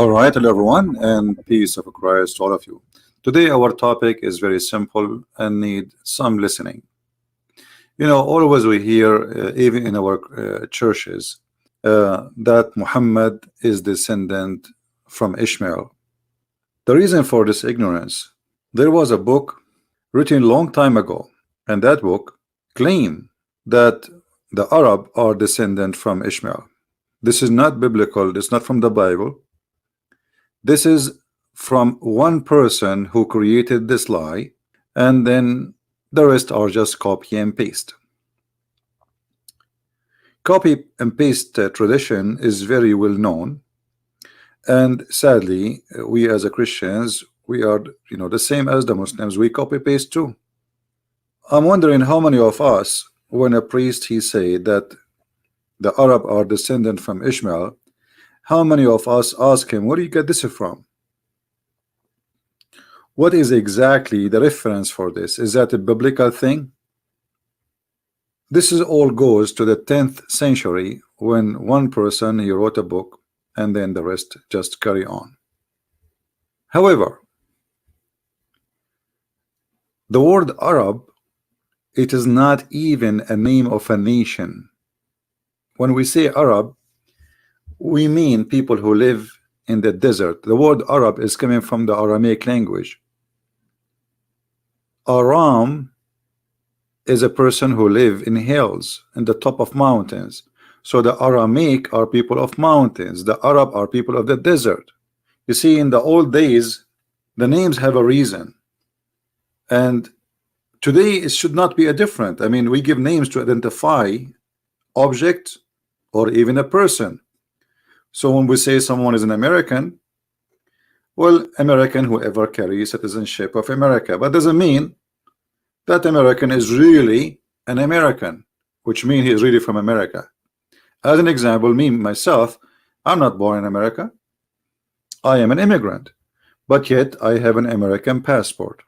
All right, hello everyone, and peace of Christ to all of you. Today, our topic is very simple and need some listening. Always we hear, even in our churches, that Muhammad is descendant from Ishmael. The reason for this ignorance, there was a book written a long time ago, and that book claimed that the Arab are descendant from Ishmael. This is not biblical. It's not from the Bible. This is from one person who created this lie, and then the rest are just copy and paste. Copy and paste tradition is very well known, and sadly, we as a Christians, we are the same as the Muslims. We copy paste too. I'm wondering how many of us, when a priest he say that the Arab are descendant from Ishmael, how many of us ask him, where do you get this from? What is exactly the reference for this? Is that a biblical thing? This is all goes to the 10th century when one person he wrote a book and then the rest just carry on. However, the word Arab, it is not even a name of a nation. When we say Arab, we mean people who live in the desert. The word Arab is coming from the Aramaic language. Aram is a person who live in hills, in the top of mountains. So the Aramaic are people of mountains. The Arab are people of the desert. You see, in the old days, the names have a reason. And today it should not be a different. I mean, we give names to identify object or even a person. So when we say someone is an American, well, American whoever carries citizenship of America, but doesn't mean that American is really an American, which means he is really from America. As an example, me myself, I'm not born in America. I am an immigrant, but yet I have an American passport.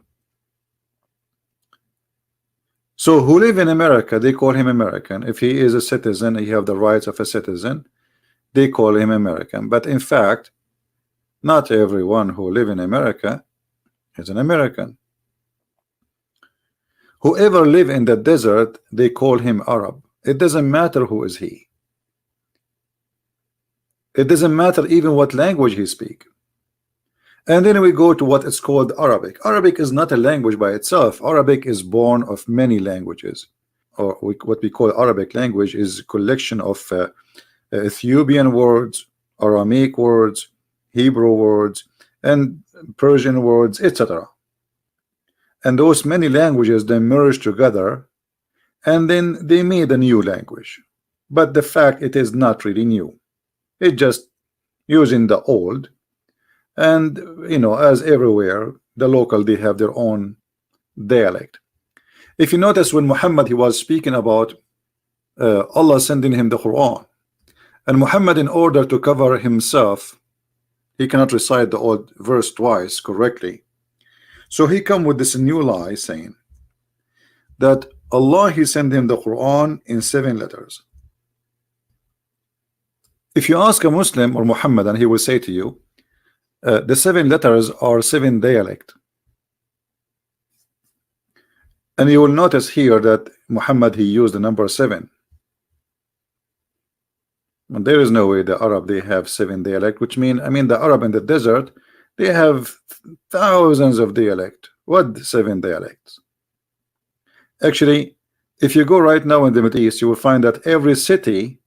So who live in America, they call him American. If he is a citizen, he have the rights of a citizen, they call him American. But in fact, not everyone who live in America is an American. Whoever live in the desert, they call him Arab. It doesn't matter who is he. It doesn't matter even what language he speak. And then we go to what is called Arabic. Arabic is not a language by itself. Arabic is born of many languages. Or what we call Arabic language is a collection of Ethiopian words, Aramaic words, Hebrew words, and Persian words, etc. And those many languages they merge together, and then they made a new language. But the fact it is not really new. It's just using the old, and as everywhere, the local they have their own dialect. If you notice, when Muhammad he was speaking about Allah sending him the Quran, and Muhammad, in order to cover himself, he cannot recite the old verse twice correctly. So he come with this new lie saying that Allah he sent him the Quran in 7 letters. If you ask a Muslim or Muhammad, he will say to you, the 7 letters are 7 dialect. And you will notice here that Muhammad he used the number 7. And there is no way the Arab they have 7 dialect, which mean the Arab in the desert they have thousands of dialect. What 7 dialects? Actually, if you go right now in the Middle East, you will find that every city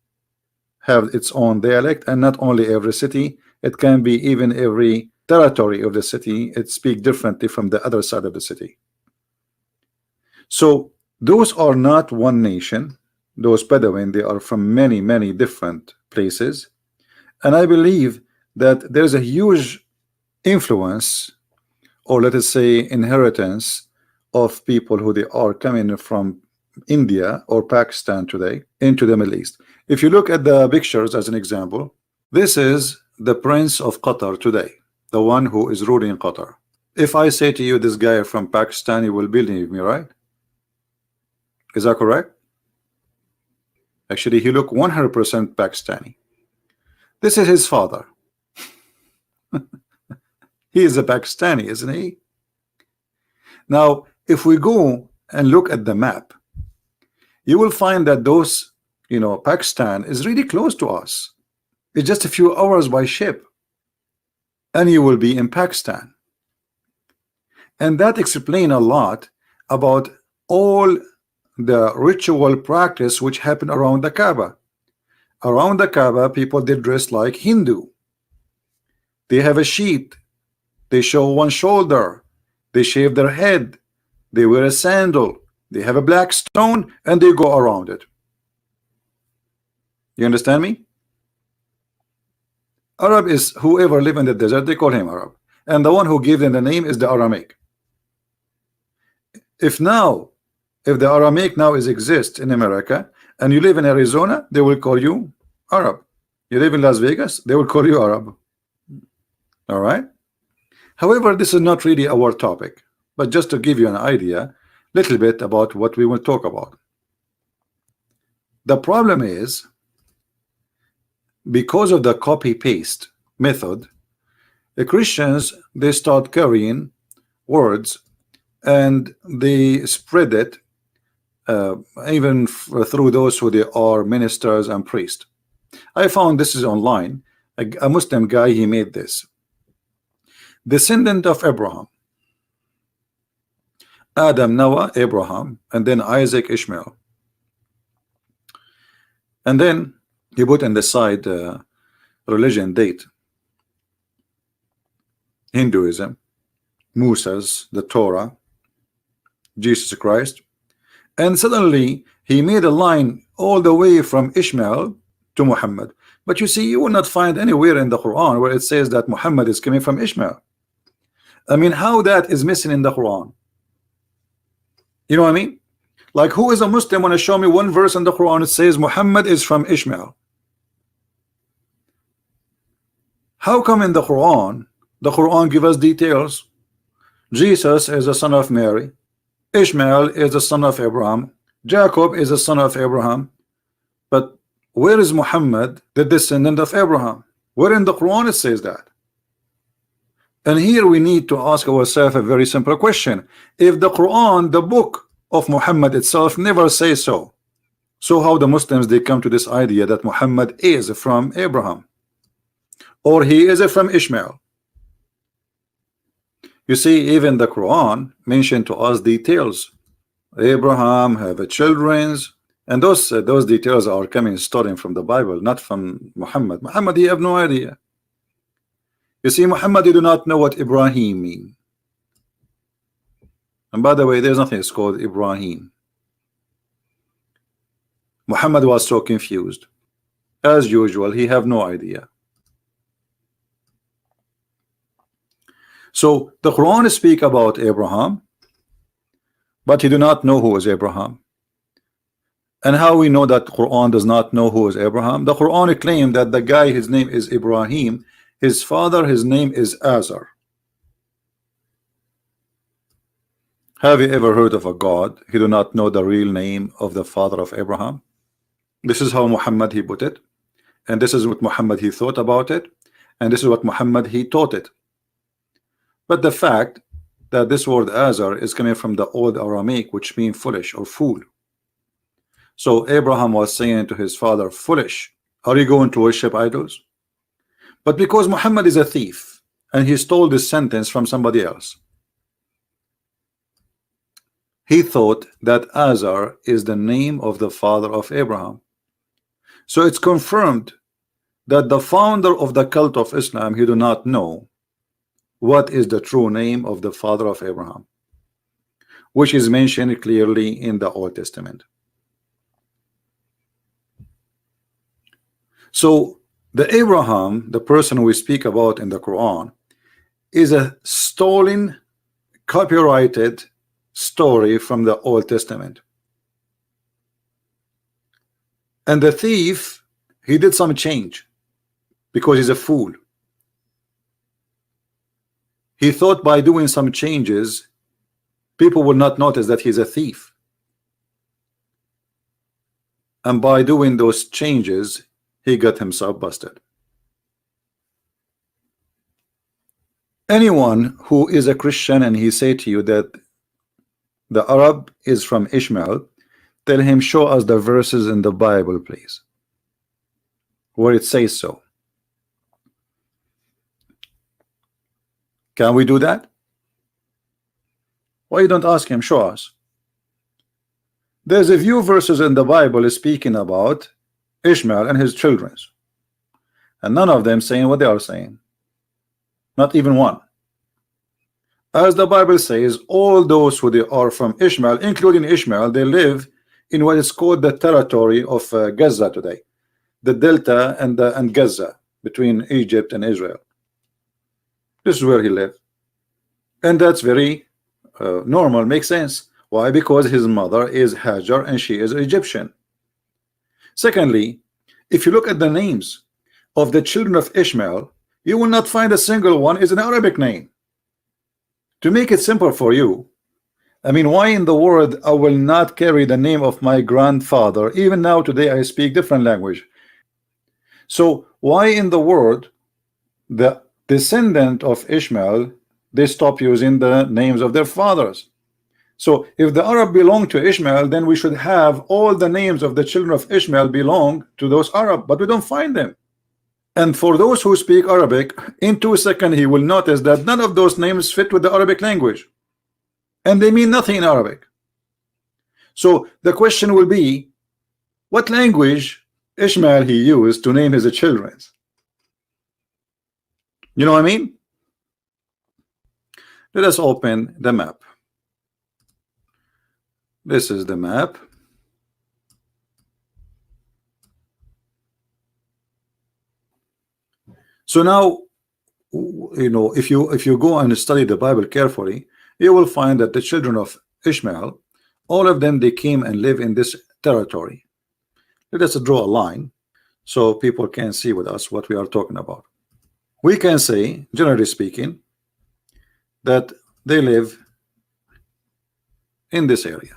have its own dialect, and not only every city, it can be even every territory of the city, it speak differently from the other side of the city. So those are not one nation. Those Bedouin, they are from many different places, and I believe that there's a huge influence, or let us say inheritance, of people who they are coming from India or Pakistan today into the Middle East. If you look at the pictures as an example, this is the Prince of Qatar today, the one who is ruling Qatar. If I say to you this guy from Pakistan, you will believe me, right? Is that correct? Actually, he look 100% Pakistani. This is his father. He is a Pakistani, isn't he? Now, if we go and look at the map, you will find that those, Pakistan is really close to us. It's just a few hours by ship, and you will be in Pakistan. And that explains a lot about all the ritual practice which happened around the Kaaba. Around the Kaaba, people did dress like Hindu. They have a sheet. They show one shoulder. They shave their head. They wear a sandal. They have a black stone, and they go around it. You understand me? Arab is whoever live in the desert, they call him Arab. And the one who gave them the name is the Aramaic. If the Aramaic now exists in America, and you live in Arizona, they will call you Arab. You live in Las Vegas, they will call you Arab. All right? However, this is not really our topic, but just to give you an idea, little bit about what we will talk about. The problem is, because of the copy-paste method, the Christians, they start carrying words and they spread it even through those who they are ministers and priests. I found this is online. A Muslim guy, he made this. Descendant of Abraham. Adam, Noah, Abraham, and then Isaac, Ishmael. And then he put on the side religion date. Hinduism, Moses, the Torah, Jesus Christ. And suddenly he made a line all the way from Ishmael to Muhammad. But you see, you will not find anywhere in the Quran where it says that Muhammad is coming from Ishmael. I mean, how that is missing in the Quran? You know what I mean? Like, who is a Muslim want to show me one verse in the Quran that says Muhammad is from Ishmael? How come in the Quran give us details? Jesus is the son of Mary. Ishmael is the son of Abraham. Jacob is the son of Abraham. But where is Muhammad, the descendant of Abraham? Where in the Quran it says that? And here we need to ask ourselves a very simple question. If the Quran, the book of Muhammad itself, never says so, so how the Muslims, they come to this idea that Muhammad is from Abraham, or he is from Ishmael? You see, even the Quran mentioned to us details. Abraham have a children's, and those details are coming starting from the Bible, not from Muhammad. Muhammad, he have no idea. You see, Muhammad, you do not know what Ibrahim mean. And by the way, there's nothing that's called Ibrahim. Muhammad was so confused. As usual, he have no idea. So the Quran speak about Abraham, but he do not know who is Abraham. And how we know that Quran does not know who is Abraham? The Quran claimed that the guy, his name is Ibrahim. His father, his name is Azar. Have you ever heard of a God who do not know the real name of the father of Abraham? This is how Muhammad he put it, and this is what Muhammad he thought about it, and this is what Muhammad he taught it. But the fact that this word Azar is coming from the old Aramaic, which means foolish or fool. So Abraham was saying to his father, foolish, are you going to worship idols? But because Muhammad is a thief and he stole this sentence from somebody else, he thought that Azar is the name of the father of Abraham. So it's confirmed that the founder of the cult of Islam, he do not know what is the true name of the father of Abraham, which is mentioned clearly in the Old Testament. So the Abraham, the person we speak about in the Quran, is a stolen, copyrighted story from the Old Testament. And the thief, he did some change because he's a fool. He thought by doing some changes, people will not notice that he's a thief. And by doing those changes, he got himself busted. Anyone who is a Christian and he say to you that the Arab is from Ishmael, tell him, show us the verses in the Bible, please, where it says so. Can we do that? Why you don't ask him, show us? There's a few verses in the Bible speaking about Ishmael and his children, and none of them saying what they are saying. Not even one. As the Bible says, all those who they are from Ishmael, including Ishmael, they live in what is called the territory of Gaza today, the Delta and Gaza, between Egypt and Israel. This is where he lived, and that's very normal, makes sense. Why? Because his mother is Hajar and she is Egyptian. Secondly, if you look at the names of the children of Ishmael, you will not find a single one is an Arabic name. To make it simple for you, I mean, why in the world I will not carry the name of my grandfather? Even now today I speak different language. So why in the world the descendant of Ishmael, they stop using the names of their fathers? So if the Arab belong to Ishmael, then we should have all the names of the children of Ishmael belong to those Arab, but we don't find them. And for those who speak Arabic, in 2 seconds he will notice that none of those names fit with the Arabic language, and they mean nothing in Arabic. So the question will be, what language Ishmael he used to name his children? You know what I mean? Let us open the map. This is the map. So now, you know, if you go and study the Bible carefully, you will find that the children of Ishmael, all of them, they came and live in this territory. Let us draw a line so people can see with us what we are talking about. We can say, generally speaking, that they live in this area.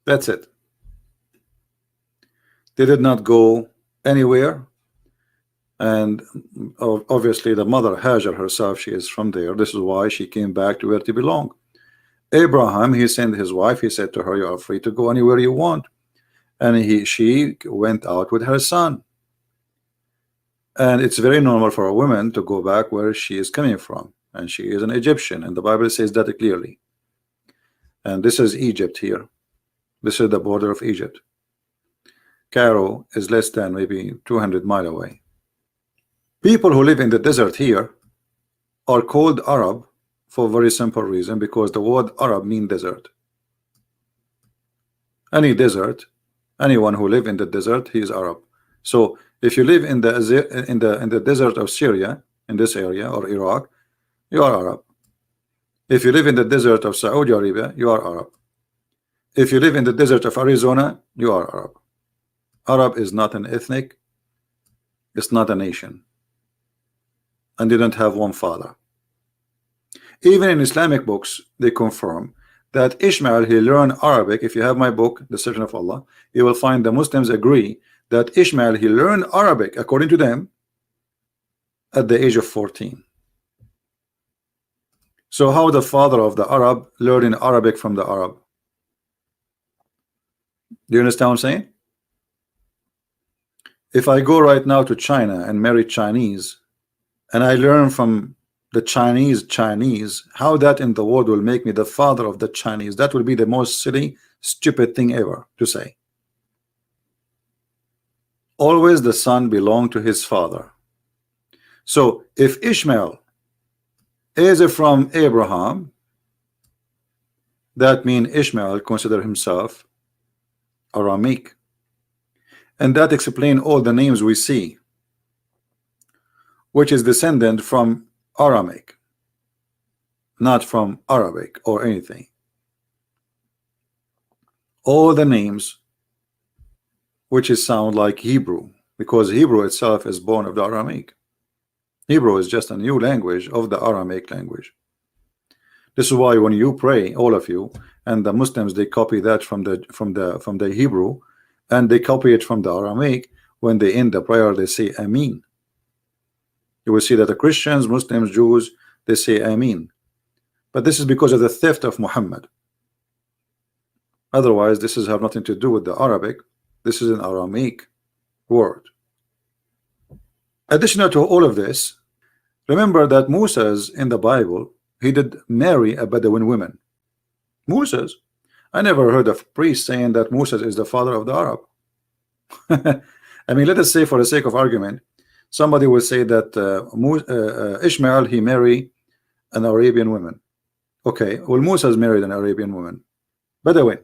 That's it. They did not go anywhere, and obviously the mother Hajar herself, she is from there. This is why she came back to where they belong. Abraham, he sent his wife, he said to her, you are free to go anywhere you want, and she went out with her son. And it's very normal for a woman to go back where she is coming from, and she is an Egyptian, and the Bible says that clearly. And this is Egypt here. This is the border of Egypt. Cairo is less than maybe 200 miles away. People who live in the desert here are called Arab for a very simple reason, because the word Arab means desert. Any desert, anyone who live in the desert, he is Arab. So if you live in the desert of Syria, in this area, or Iraq, you are Arab. If you live in the desert of Saudi Arabia, you are Arab. If you live in the desert of Arizona, you are Arab. Arab is not an ethnic, it's not a nation, and they don't have one father. Even in Islamic books, they confirm that Ishmael, he learned Arabic. If you have my book, The Servant of Allah, you will find the Muslims agree that Ishmael, he learned Arabic, according to them, at the age of 14. So how the father of the Arab learning Arabic from the Arab? Do you understand what I'm saying? If I go right now to China and marry Chinese, and I learn from the Chinese, how that in the world will make me the father of the Chinese? That will be the most silly, stupid thing ever to say. Always the son belonged to his father. So if Ishmael is from Abraham, that means Ishmael consider himself Abrahamik, and that explains all the names we see, which is descendant from Abrahamic, not from Arabic or anything. All the names which is sound like Hebrew, because Hebrew itself is born of the Abrahamic. Hebrew is just a new language of the Aramaic language. This is why when you pray, all of you, and the Muslims, they copy that from the Hebrew, and they copy it from the Aramaic. When they end the prayer, they say Amin. You will see that the Christians, Muslims, Jews, they say Amin. But this is because of the theft of Muhammad. Otherwise, this has nothing to do with the Arabic. This is an Aramaic word. Additional to all of this, remember that Moses in the Bible, he did marry a Bedouin woman. Moses. I never heard of priests saying that Moses is the father of the Arab. I mean, let us say for the sake of argument, somebody will say that Ishmael, he married an Arabian woman. Okay, well, Moses married an Arabian woman. Bedouin.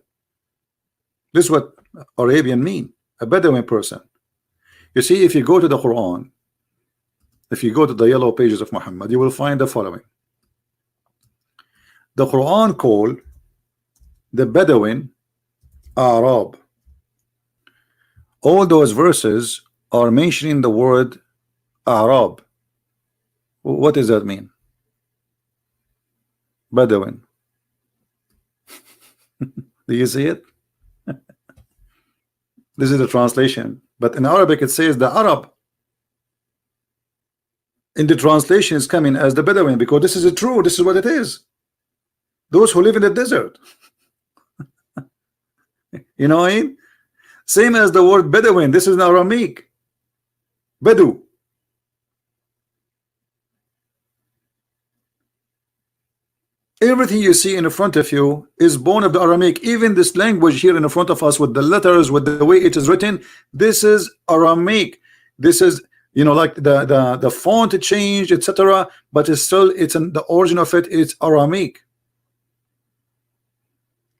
This is what Arabian mean, a Bedouin person. You see, if you go to the Quran, if you go to the yellow pages of Muhammad, you will find the following. The Quran called the Bedouin Arab. All those verses are mentioning the word Arab. What does that mean? Bedouin. Do you see it? This is the translation, but in Arabic it says the Arab. In the translation is coming as the Bedouin, because this is true. This is what it is. Those who live in the desert. You know what I mean? Same as the word Bedouin. This is an Aramaic. Bedu. Everything you see in front of you is born of the Aramaic. Even this language here in front of us, with the letters, with the way it is written, this is Aramaic. This is, you know, like the font changed, etc. But it's still, it's in the origin of it. It's Aramaic.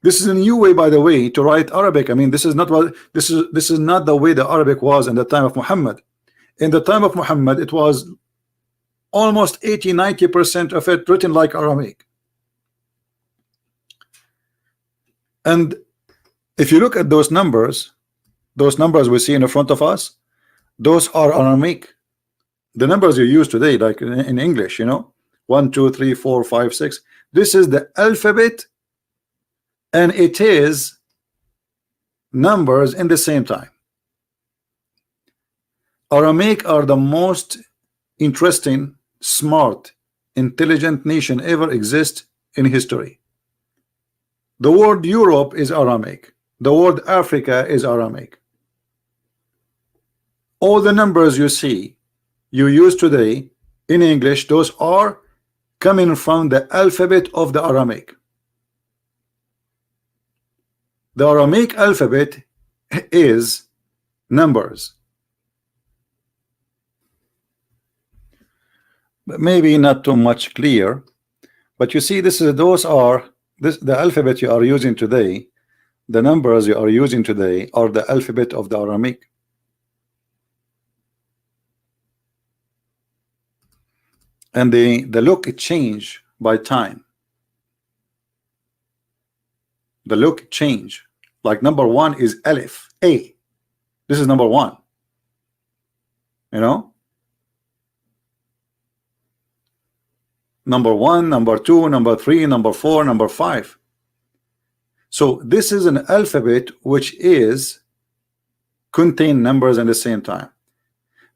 This is a new way, by the way, to write Arabic. I mean, this is not what this is not the way the Arabic was in the time of Muhammad. In the time of Muhammad, it was almost 80–90% of it written like Aramaic. And if you look at those numbers we see in front of us, those are Aramaic. The numbers you use today, like in English, you know, 1, 2, 3, 4, 5, 6. This is the alphabet, and it is numbers in the same time. Aramaic are the most interesting, smart, intelligent nation ever exist in history. The word Europe is Aramaic. The word Africa is Aramaic. All the numbers you see, you use today in English, those are coming from the alphabet of the Aramaic. The Aramaic alphabet is numbers. Maybe not too much clear, but you see, the alphabet you are using today, the numbers you are using today are the alphabet of the Aramaic. And the look change by time. The look change. Like number 1 is Aleph, A. This is number 1. You know? Number 1, number 2, number 3, number 4, number 5. So this is an alphabet which is contain numbers at the same time.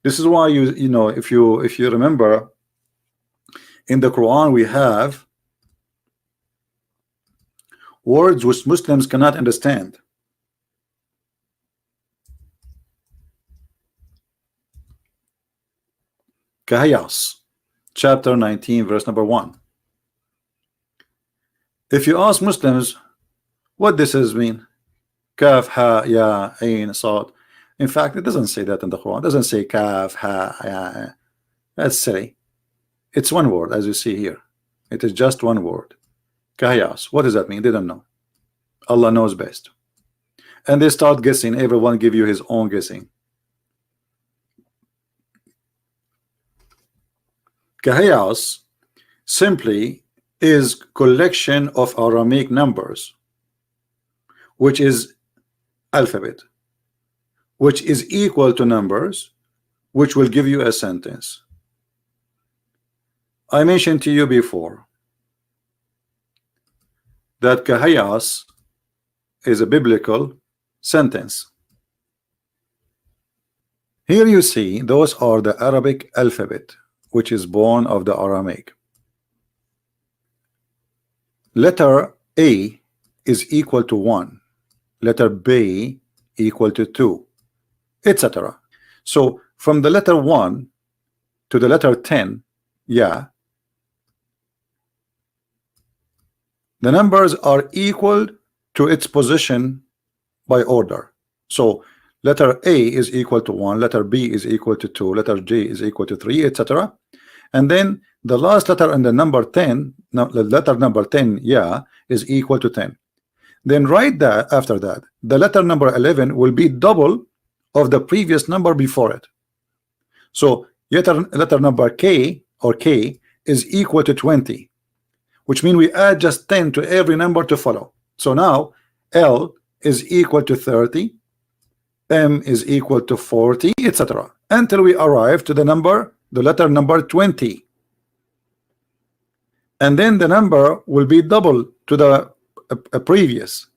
This is why you know, if you remember, in the Quran we have words which Muslims cannot understand. Kahayas, chapter 19, verse number 1. If you ask Muslims what this is mean, kaf, ha, ya, ain, sad. In fact, it doesn't say that in the Quran. It doesn't say kaf, ha, ya. That's silly. It's one word, as you see here. It is just one word. Kahayas. What does that mean? They don't know. Allah knows best. And they start guessing. Everyone give you his own guessing. Kahayas simply is collection of Aramaic numbers, which is alphabet, which is equal to numbers, which will give you a sentence. I mentioned to you before that Kahayas is a biblical sentence. Here you see those are the Arabic alphabet, which is born of the Aramaic. Letter A is equal to 1, letter B equal to 2, etc. So from the letter 1 to the letter 10, yeah, the numbers are equal to its position by order. So letter A is equal to 1, letter B is equal to 2, letter G is equal to 3, etc. And then the last letter in the number 10, the letter number 10, yeah, is equal to 10. Then right that after that, the letter number 11 will be double of the previous number before it. So letter number K or K is equal to 20, which means we add just 10 to every number to follow. So now L is equal to 30, M is equal to 40, etc. until we arrive to the letter number 20. And then the number will be double to the previous.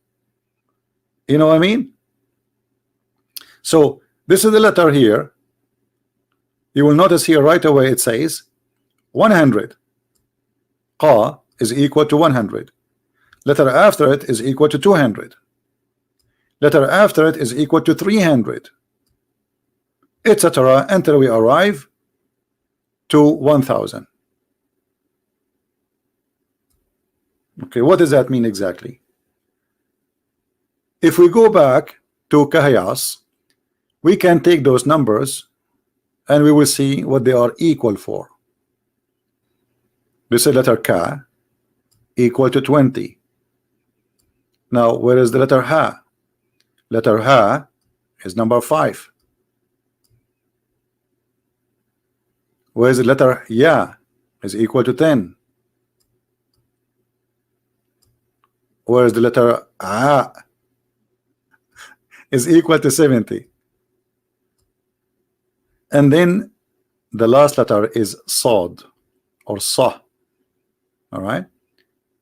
You know what I mean? So this is the letter here. You will notice here right away it says 100. Qa is equal to 100. Letter after it is equal to 200. Letter after it is equal to 300, etc. until we arrive to 1000. Okay, what does that mean exactly? If we go back to Kahayas, we can take those numbers and we will see what they are equal for. This is letter Ka equal to 20. Now where is the letter Ha? Letter Ha is number 5. Where is the letter Ya? Is equal to 10. Where is the letter A? Is equal to 70. And then the last letter is Sad or Sa. All right,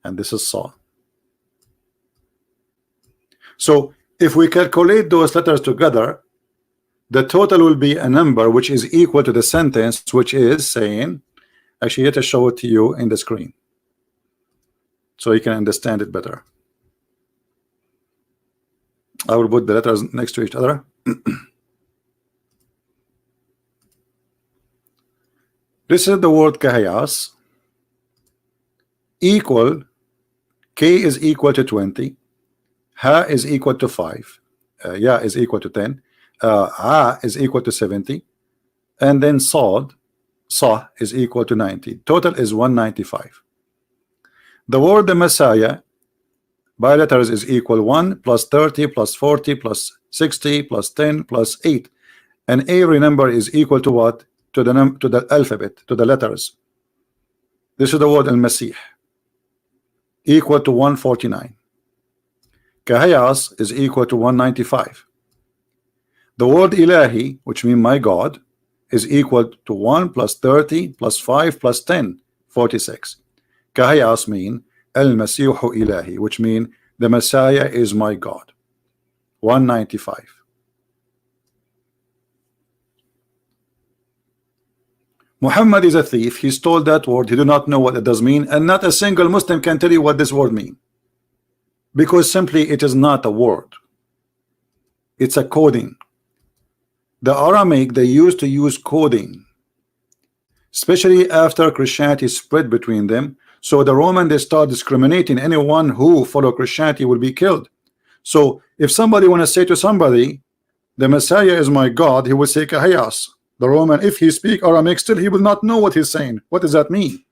and this is Sa. So if we calculate those letters together, the total will be a number which is equal to the sentence, which is saying, actually let us show it to you in the screen so you can understand it better. I will put the letters next to each other. This is the word Kahayas. Equal, K is equal to 20, Ha is equal to 5, Ya is equal to 10, A is equal to 70, and then Sad, Sa is equal to 90. Total is 195. The word the Messiah by letters is equal 1 plus 30 plus 40 plus 60 plus 10 plus 8, and every number is equal to what? To the alphabet, to the letters. This is the word al-Masih, equal to 149. Kahayas is equal to 195. The word Ilahi, which means my God, is equal to 1 plus 30 plus 5 plus 10, 46. Kahayas mean al-Masihu Ilahi, which means the Messiah is my God, 195. Muhammad is a thief. He stole that word. He do not know what it does mean, and not a single Muslim can tell you what this word means, because simply it is not a word. It's a coding. The Aramaic, they used to use coding, especially after Christianity spread between them. So the Roman, they start discriminating. Anyone who follow Christianity will be killed. So if somebody want to say to somebody, the Messiah is my God, he will say Kahayas. The Roman, if he speak Aramaic, still he will not know what he's saying. What does that mean?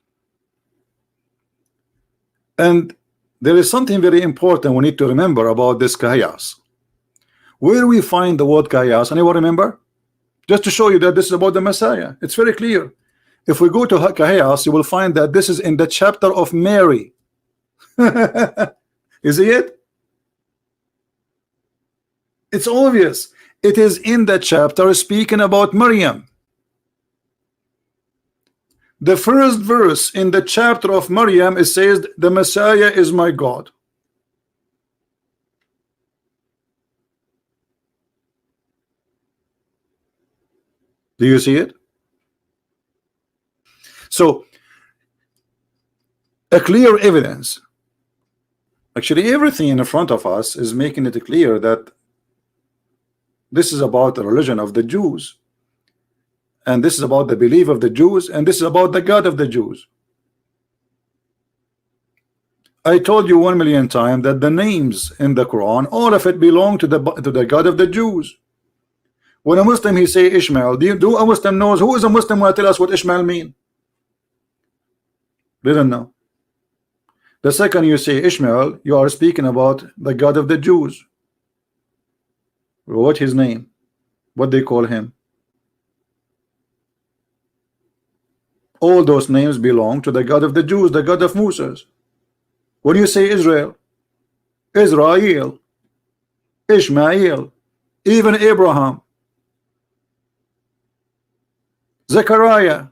And there is something very important we need to remember about this Kahayas. Where we find the word Kahayas, anyone remember? Just to show you that this is about the Messiah. It's very clear. If we go to Kahayas, you will find that this is in the chapter of Mary. Is it? It's obvious. It is in the chapter speaking about Maryam. The first verse in the chapter of Maryam, it says, the Messiah is my God. Do you see it? So a clear evidence. Actually, everything in front of us is making it clear that this is about the religion of the Jews, and this is about the belief of the Jews, and this is about the God of the Jews. I told you 1,000,000 times that the names in the Quran, all of it belong to the God of the Jews. When a Muslim he say Ishmael, do a Muslim knows who is a Muslim will tell us what Ishmael mean? Didn't know. The second you say Ishmael, you are speaking about the God of the Jews. What his name? What they call him? All those names belong to the God of the Jews, the God of Moses. When you say Israel, Israel, Ishmael, even Abraham, Zechariah,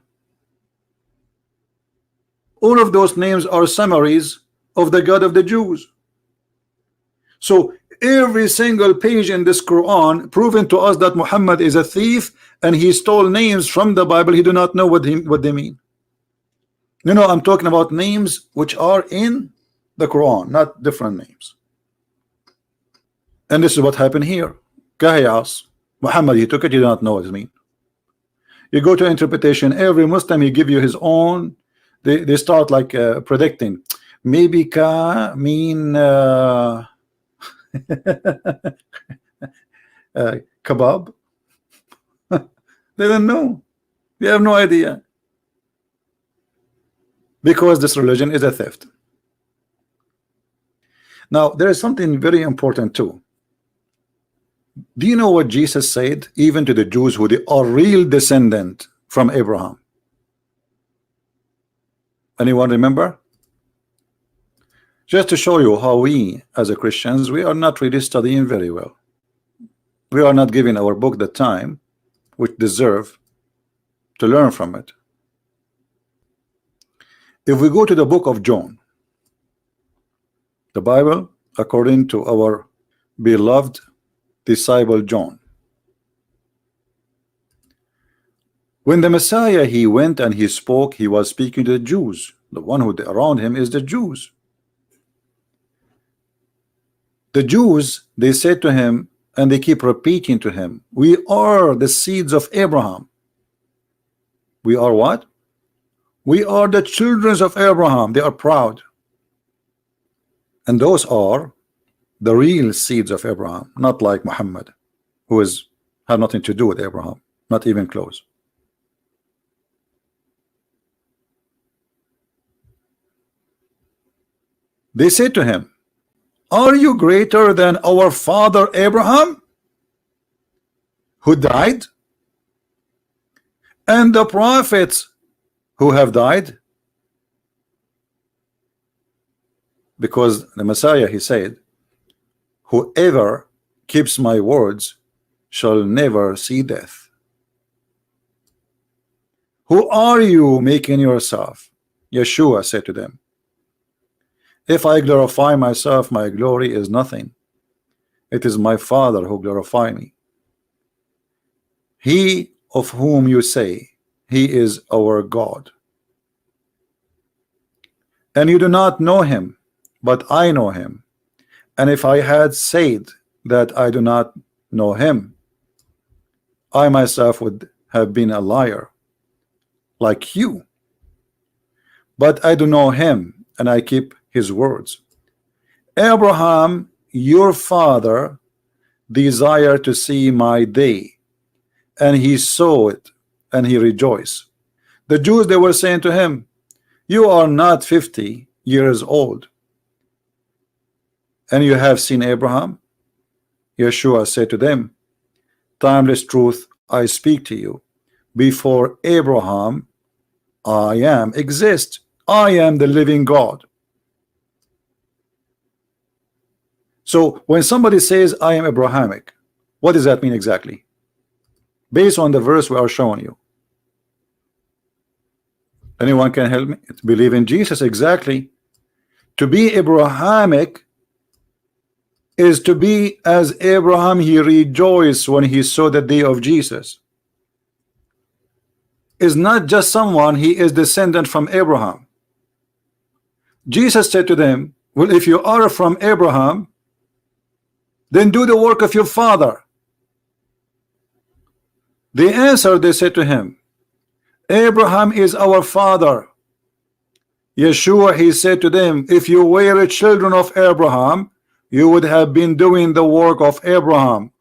all of those names are summaries of the God of the Jews. So every single page in this Quran proving to us that Muhammad is a thief and he stole names from the Bible. He do not know what they mean. No, I'm talking about names which are in the Quran, not different names. And this is what happened here. Kahiyas, Muhammad, he took it, you do not know what it means. You go to interpretation, every Muslim he give you his own. They start like predicting. Maybe ka mean kebab. They don't know. They have no idea. Because this religion is a theft. Now there is something very important too. Do you know what Jesus said even to the Jews who they are real descendant from Abraham? Anyone remember? Just to show you how we as a Christians, we are not really studying very well. We are not giving our book the time which deserve to learn from it. If we go to the book of John, the Bible according to our beloved disciple John, when the Messiah he went and he spoke, he was speaking to the Jews. The one who around him is the Jews. The Jews, they said to him, and they keep repeating to him, we are the seeds of Abraham. We are what? We are the children of Abraham. They are proud. And those are the real seeds of Abraham, not like Muhammad, who have nothing to do with Abraham, not even close. They said to him, are you greater than our father Abraham, who died, and the prophets who have died? Because the Messiah he said, whoever keeps my words shall never see death. Who are you making yourself? Yeshua said to them, if I glorify myself, my glory is nothing. It is my Father who glorify me. He of whom you say he is our God, and you do not know him, but I know him. And if I had said that I do not know him, I myself would have been a liar like you. But I do know him, and I keep his words. Abraham your father desired to see my day, and he saw it, and he rejoiced. The Jews, they were saying to him, you are not 50 years old, and you have seen Abraham? Yeshua said to them, timeless truth I speak to you, before Abraham I am exist. I am the living God. So when somebody says I am Abrahamic, what does that mean exactly? Based on the verse we are showing you. Anyone can help me? It's believe in Jesus, exactly. To be Abrahamic is to be as Abraham. He rejoiced when he saw the day of Jesus. is not just someone, he is descendant from Abraham. Jesus said to them, well, if you are from Abraham, then do the work of your father. They answered, they said to him, Abraham is our father. Yeshua, he said to them, if you were children of Abraham, you would have been doing the work of Abraham.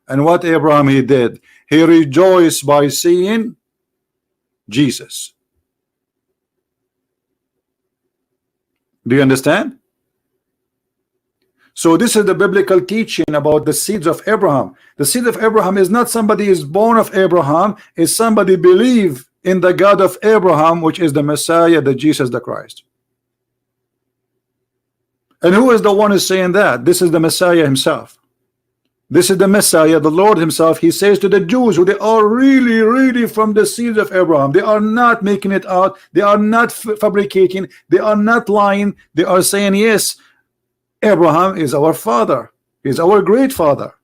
And what Abraham he did? He rejoiced by seeing Jesus. Do you understand? So this is the biblical teaching about the seeds of Abraham. The seed of Abraham is not somebody is born of Abraham, is somebody believe in the God of Abraham, which is the Messiah, the Jesus the Christ. And who is the one who's saying that? This is the Messiah himself. This is the Messiah, the Lord himself. He says to the Jews who they are really from the seeds of Abraham. They are not making it out. They are not fabricating. They are not lying. They are saying, yes, Abraham is our father. He is our great father.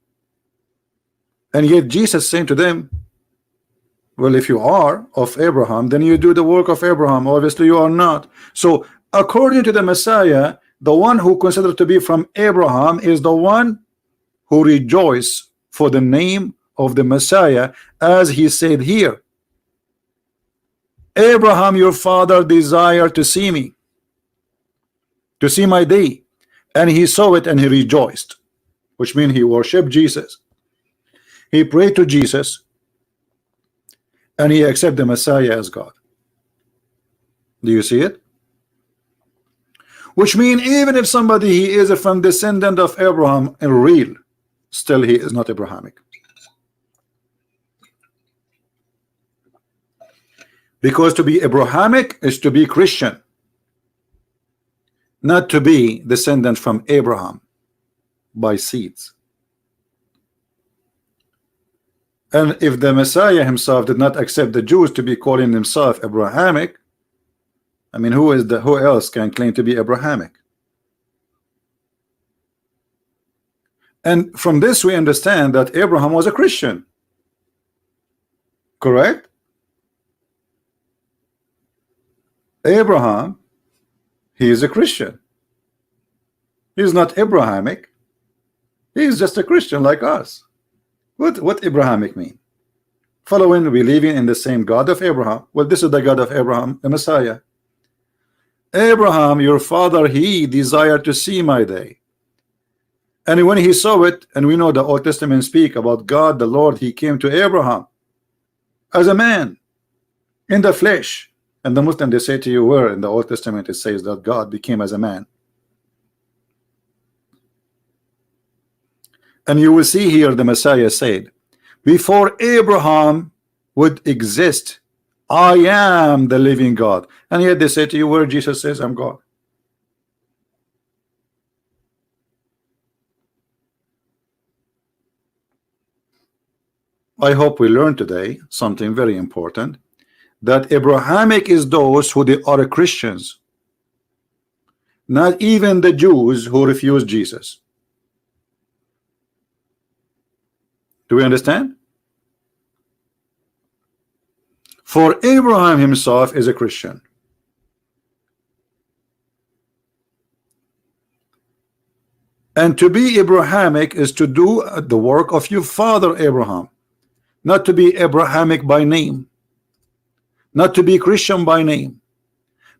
And yet Jesus saying to them, well, if you are of Abraham, then you do the work of Abraham. Obviously you are not. So according to the Messiah, the one who considered to be from Abraham is the one who rejoice for the name of the Messiah, as he said here, Abraham your father desired to see me, to see my day, and he saw it and he rejoiced, which means he worshiped Jesus, he prayed to Jesus, and he accepted the Messiah as God. Do you see it? Which means even if somebody he is from descendant of Abraham in real, still he is not Abrahamic. Because to be Abrahamic is to be Christian, not to be descendant from Abraham by seeds. And if the Messiah himself did not accept the Jews to be calling himself Abrahamic, I mean, who else can claim to be Abrahamic? And from this we understand that Abraham was a Christian. Correct? Abraham, he is a Christian. He is not Abrahamic. He is just a Christian like us. What Abrahamic mean? Following, believing in the same God of Abraham. Well, this is the God of Abraham, the Messiah. Abraham, your father, he desired to see my day. And when he saw it, and we know the Old Testament speak about God, the Lord, he came to Abraham as a man in the flesh. And the Muslim, they say to you, where in the Old Testament it says that God became as a man. And you will see here the Messiah said, before Abraham would exist, I am the living God. And yet they say to you, where Jesus says, I'm God. I hope we learn today something very important, that Abrahamic is those who they are Christians, not even the Jews who refuse Jesus. Do we understand? For Abraham himself is a Christian. And to be Abrahamic is to do the work of your father Abraham, not to be Abrahamic by name, not to be Christian by name.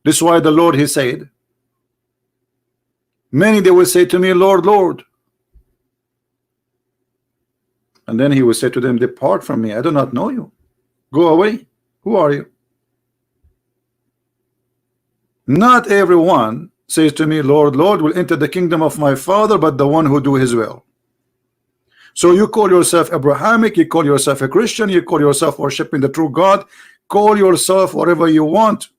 This is why the Lord, he said, many they will say to me, Lord, Lord. And then he will say to them, depart from me, I do not know you. Go away. Who are you? Not everyone says to me, Lord, Lord, will enter the kingdom of my Father, but the one who do his will. So you call yourself Abrahamic, you call yourself a Christian, you call yourself worshiping the true God, call yourself whatever you want.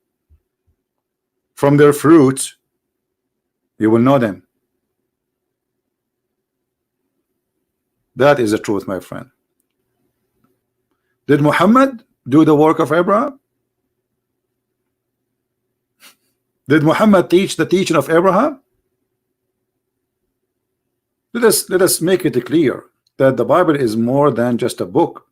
From their fruits, you will know them. That is the truth, my friend. Did Muhammad do the work of Abraham? Did Muhammad teach the teaching of Abraham? Let us make it clear that the Bible is more than just a book.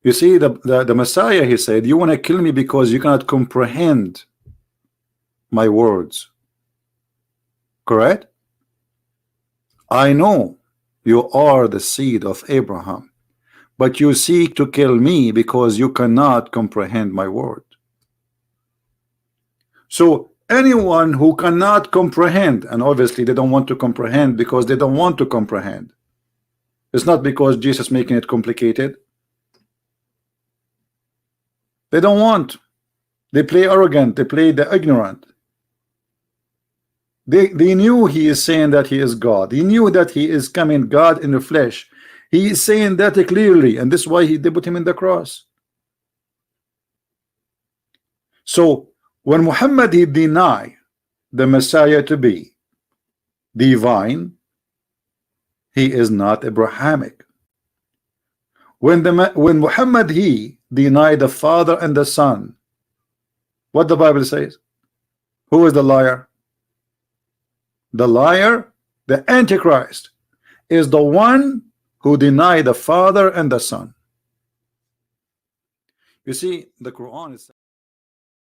You see, the Messiah, he said, you want to kill me because you cannot comprehend my words. Correct? I know you are the seed of Abraham, but you seek to kill me because you cannot comprehend my word. So anyone who cannot comprehend, and obviously they don't want to comprehend because they don't want to comprehend. It's not because Jesus making it complicated. They don't want. They play arrogant. They play the ignorant. They knew he is saying that he is God. He knew that he is coming God in the flesh. He is saying that clearly, and this is why they put him in the cross. So when Muhammad he denied the Messiah to be divine, he is not Abrahamic. When Muhammad he denied the Father and the Son, what the Bible says? Who is the liar? The liar, the Antichrist, is the one who denied the Father and the Son. You see, the Quran is